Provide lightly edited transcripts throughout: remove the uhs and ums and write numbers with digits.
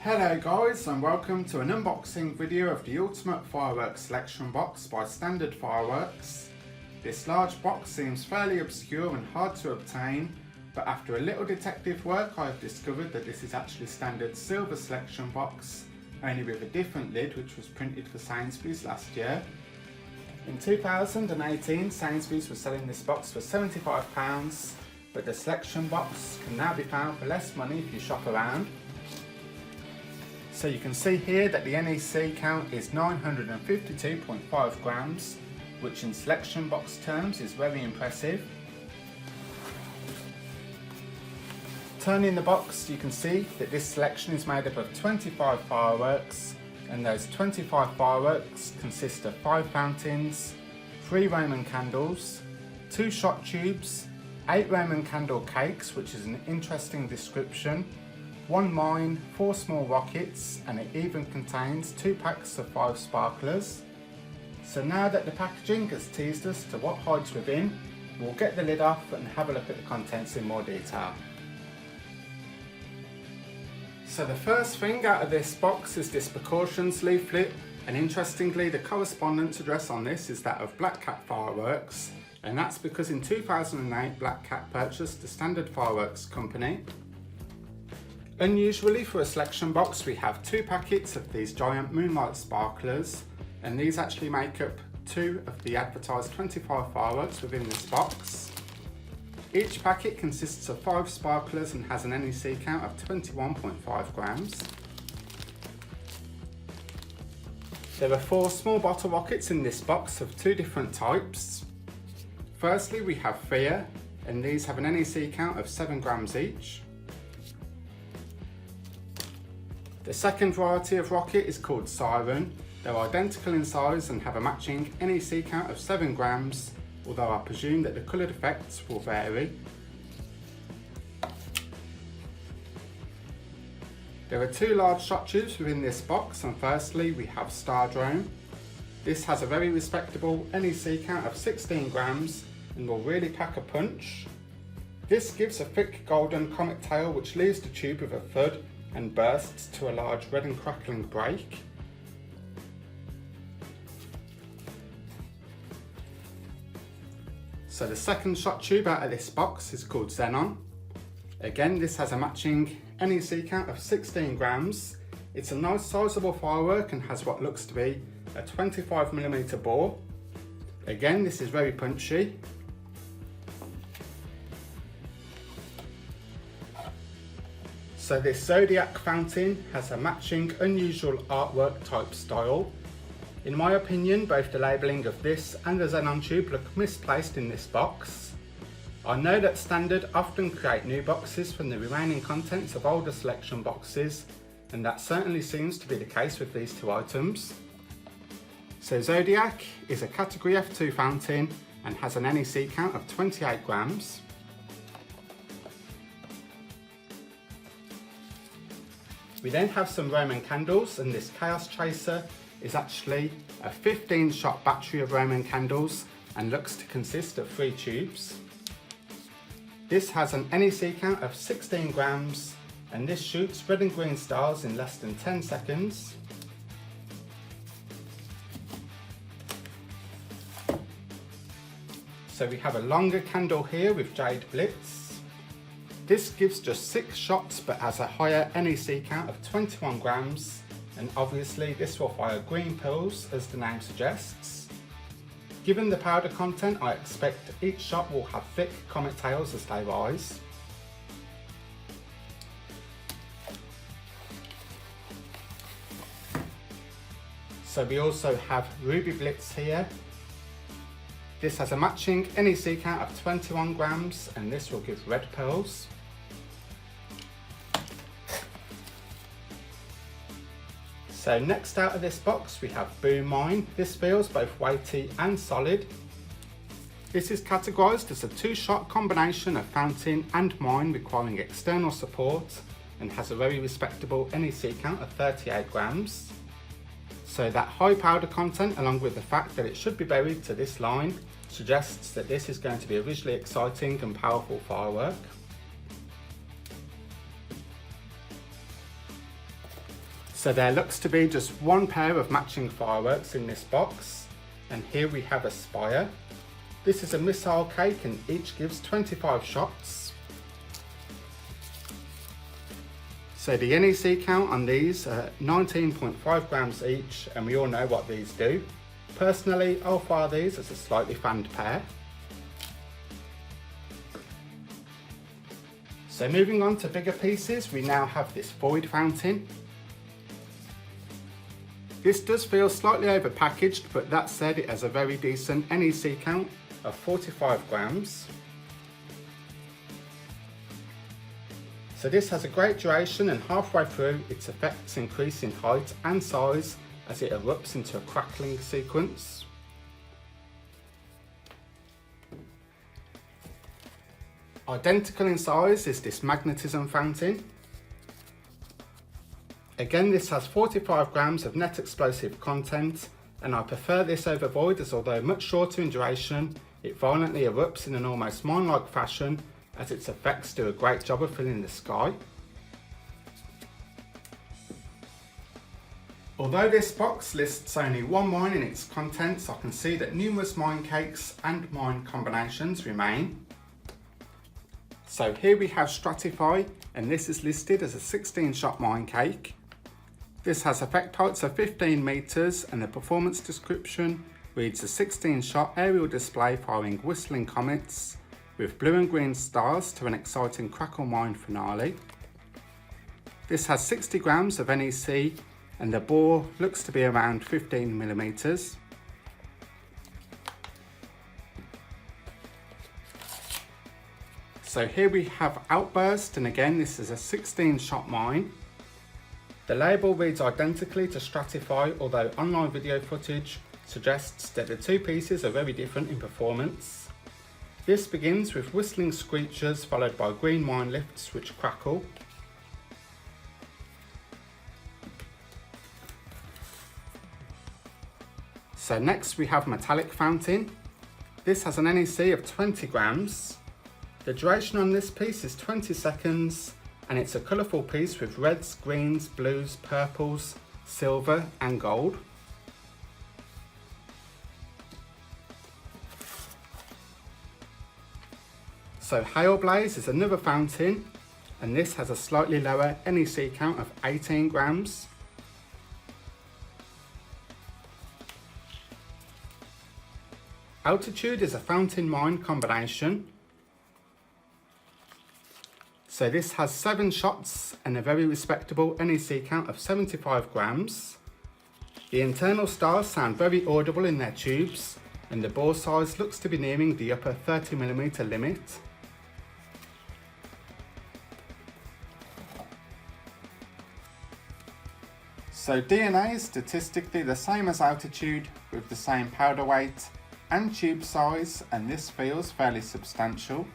Hello guys, and welcome to an unboxing video of the Ultimate Fireworks Selection Box by Standard Fireworks. This large box seems fairly obscure and hard to obtain, but after a little detective work I have discovered that this is actually Standard Silver Selection Box, only with a different lid which was printed for Sainsbury's last year. In 2018 Sainsbury's was selling this box for £75, but the selection box can now be found for less money if you shop around. So you can see here that the NEC count is 952.5 grams, which in selection box terms is very impressive. Turning the box, you can see that this selection is made up of 25 fireworks, and those 25 fireworks consist of 5 fountains, 3 Roman candles, 2 shot tubes, 8 Roman candle cakes, which is an interesting description, 1 mine, 4 small rockets, and it even contains 2 packs of 5 sparklers. So now that the packaging has teased us to what hides within, we'll get the lid off and have a look at the contents in more detail. So the first thing out of this box is this precautions leaflet, and interestingly the correspondence address on this is that of Black Cat Fireworks, and that's because in 2008 Black Cat purchased the Standard Fireworks company. Unusually for a selection box, we have 2 packets of these Giant Moonlight Sparklers, and these actually make up 2 of the advertised 25 fireworks within this box. Each packet consists of 5 sparklers and has an NEC count of 21.5 grams. There are 4 small bottle rockets in this box of 2 different types. Firstly, we have Fear, and these have an NEC count of 7 grams each. The second variety of rocket is called Siren. They're identical in size and have a matching NEC count of 7 grams, although I presume that the coloured effects will vary. There are 2 large shot tubes within this box, and firstly we have Stardrome. This has a very respectable NEC count of 16 grams and will really pack a punch. This gives a thick golden comet tail which leaves the tube with a thud and bursts to a large red and crackling break. So the second shot tube out of this box is called Xenon. Again, this has a matching NEC count of 16 grams. It's a nice sizable firework and has what looks to be a 25mm bore. Again, this is very punchy. So this Zodiac fountain has a matching unusual artwork type style. In my opinion, both the labelling of this and the Xenon tube look misplaced in this box. I know that Standard often create new boxes from the remaining contents of older selection boxes, and that certainly seems to be the case with these 2 items. So Zodiac is a category F2 fountain and has an NEC count of 28 grams. We then have some Roman candles, and this Chaos Chaser is actually a 15 shot battery of Roman candles and looks to consist of 3 tubes. This has an NEC count of 16 grams, and this shoots red and green stars in less than 10 seconds. So we have a longer candle here with Jade Blitz. This gives just 6 shots but has a higher NEC count of 21 grams, and obviously this will fire green pills as the name suggests. Given the powder content, I expect each shot will have thick comet tails as they rise. So we also have Ruby Blitz here. This has a matching NEC count of 21 grams, and this will give red pearls. So next out of this box we have Boom Mine. This feels both weighty and solid. This is categorised as a 2-shot combination of fountain and mine requiring external support, and has a very respectable NEC count of 38 grams. So that high powder content, along with the fact that it should be buried to this line, suggests that this is going to be a visually exciting and powerful firework. So there looks to be just one pair of matching fireworks in this box, and here we have a spire. This is a missile cake and each gives 25 shots. So the NEC count on these are 19.5 grams each, and we all know what these do. Personally, I'll fire these as a slightly fanned pair. So moving on to bigger pieces, we now have this void fountain. This does feel slightly overpackaged, but that said, it has a very decent NEC count of 45 grams. So this has a great duration, and halfway through its effects increase in height and size as it erupts into a crackling sequence. Identical in size is this Magnetism fountain. Again, this has 45 grams of net explosive content, and I prefer this over Void, as although much shorter in duration, it violently erupts in an almost mine-like fashion as its effects do a great job of filling the sky. Although this box lists only one mine in its contents, I can see that numerous mine cakes and mine combinations remain. So here we have Stratify, and this is listed as a 16-shot mine cake. This has effect heights of 15 meters, and the performance description reads a 16-shot aerial display firing whistling comets with blue and green stars to an exciting crackle mine finale. This has 60 grams of NEC, and the bore looks to be around 15 millimeters. So here we have Outburst, and again this is a 16-shot mine. The label reads identically to Stratify, although online video footage suggests that the two pieces are very different in performance. This begins with whistling screeches followed by green mine lifts which crackle. So next we have Metallic Fountain. This has an NEC of 20 grams. The duration on this piece is 20 seconds, and it's a colourful piece with reds, greens, blues, purples, silver and gold. So Hail Blaze is another fountain, and this has a slightly lower NEC count of 18 grams. Altitude is a fountain mine combination. So this has 7 shots and a very respectable NEC count of 75 grams. The internal stars sound very audible in their tubes, and the bore size looks to be nearing the upper 30mm limit. So DNA is statistically the same as altitude, with the same powder weight and tube size, and this feels fairly substantial.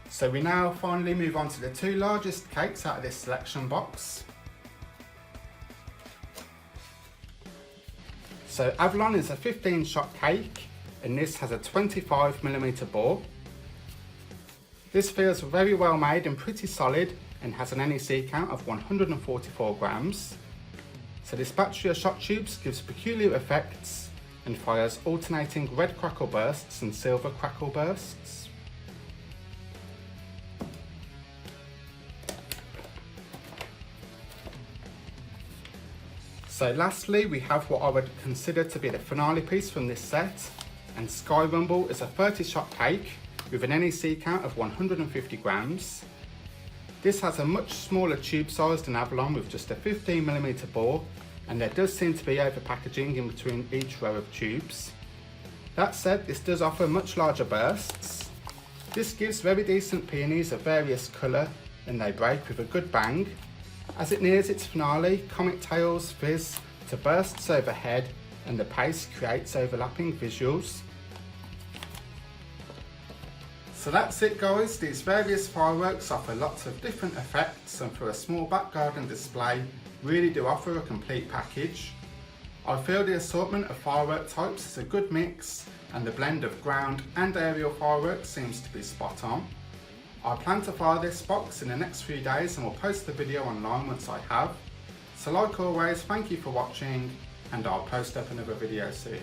So we now finally move on to the two largest cakes out of this selection box. So Avalon is a 15-shot cake, and this has a 25mm bore. This feels very well made and pretty solid, and has an NEC count of 144 grams. So this battery of shot tubes gives peculiar effects and fires alternating red crackle bursts and silver crackle bursts. So lastly, we have what I would consider to be the finale piece from this set, and Sky Rumble is a 30-shot cake with an NEC count of 150 grams. This has a much smaller tube size than Avalon, with just a 15mm bore, and there does seem to be overpackaging in between each row of tubes. That said, this does offer much larger bursts. This gives very decent peonies of various colour, and they break with a good bang. As it nears its finale, comet tails fizz to bursts overhead, and the pace creates overlapping visuals. So that's it guys, these various fireworks offer lots of different effects, and for a small back garden display really do offer a complete package. I feel the assortment of firework types is a good mix, and the blend of ground and aerial fireworks seems to be spot on. I plan to fire this box in the next few days and will post the video online once I have. So like always, thank you for watching and I'll post up another video soon.